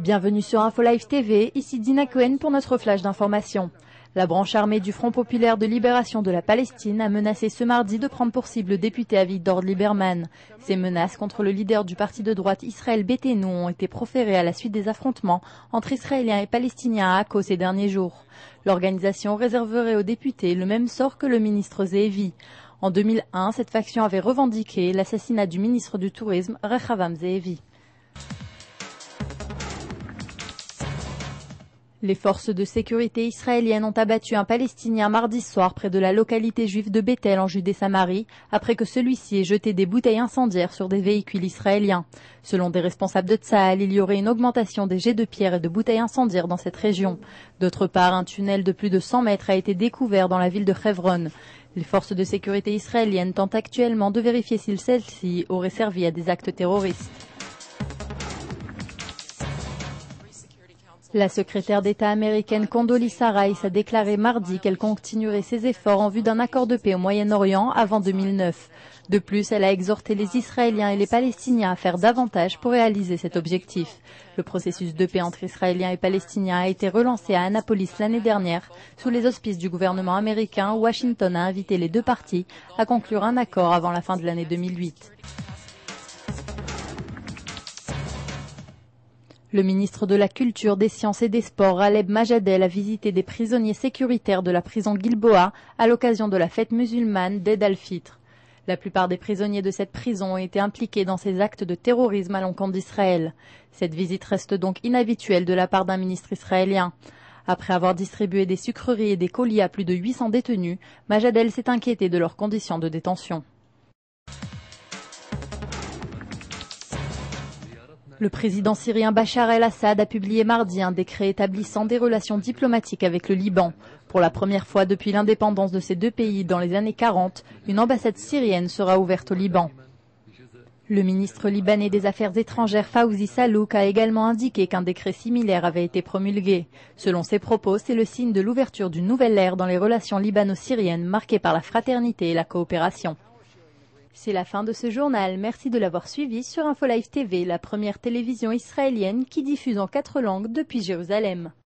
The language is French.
Bienvenue sur InfoLive TV, ici Dina Cohen pour notre flash d'information. La branche armée du Front populaire de libération de la Palestine a menacé ce mardi de prendre pour cible le député Avigdor Lieberman. Ces menaces contre le leader du parti de droite Israël Beiteinu ont été proférées à la suite des affrontements entre Israéliens et Palestiniens à Akko ces derniers jours. L'organisation réserverait au député le même sort que le ministre Zeevi. En 2001, cette faction avait revendiqué l'assassinat du ministre du Tourisme Rehavam Zeevi. Les forces de sécurité israéliennes ont abattu un Palestinien mardi soir près de la localité juive de Bethel en Judée-Samarie, après que celui-ci ait jeté des bouteilles incendiaires sur des véhicules israéliens. Selon des responsables de Tsahal, il y aurait une augmentation des jets de pierre et de bouteilles incendiaires dans cette région. D'autre part, un tunnel de plus de 100 mètres a été découvert dans la ville de Hebron. Les forces de sécurité israéliennes tentent actuellement de vérifier si celle-ci aurait servi à des actes terroristes. La secrétaire d'État américaine Condoleezza Rice a déclaré mardi qu'elle continuerait ses efforts en vue d'un accord de paix au Moyen-Orient avant 2009. De plus, elle a exhorté les Israéliens et les Palestiniens à faire davantage pour réaliser cet objectif. Le processus de paix entre Israéliens et Palestiniens a été relancé à Annapolis l'année dernière, sous les auspices du gouvernement américain. Washington a invité les deux parties à conclure un accord avant la fin de l'année 2008. Le ministre de la Culture, des Sciences et des Sports, Ghaleb Majadel, a visité des prisonniers sécuritaires de la prison Gilboa à l'occasion de la fête musulmane d'Eid al-Fitr. La plupart des prisonniers de cette prison ont été impliqués dans ces actes de terrorisme à l'encontre d'Israël. Cette visite reste donc inhabituelle de la part d'un ministre israélien. Après avoir distribué des sucreries et des colis à plus de 800 détenus, Majadel s'est inquiété de leurs conditions de détention. Le président syrien Bachar el-Assad a publié mardi un décret établissant des relations diplomatiques avec le Liban. Pour la première fois depuis l'indépendance de ces deux pays dans les années 40, une ambassade syrienne sera ouverte au Liban. Le ministre libanais des Affaires étrangères Fawzi Salouk a également indiqué qu'un décret similaire avait été promulgué. Selon ses propos, c'est le signe de l'ouverture d'une nouvelle ère dans les relations libano-syriennes marquées par la fraternité et la coopération. C'est la fin de ce journal. Merci de l'avoir suivi sur InfoLive TV, la première télévision israélienne qui diffuse en 4 langues depuis Jérusalem.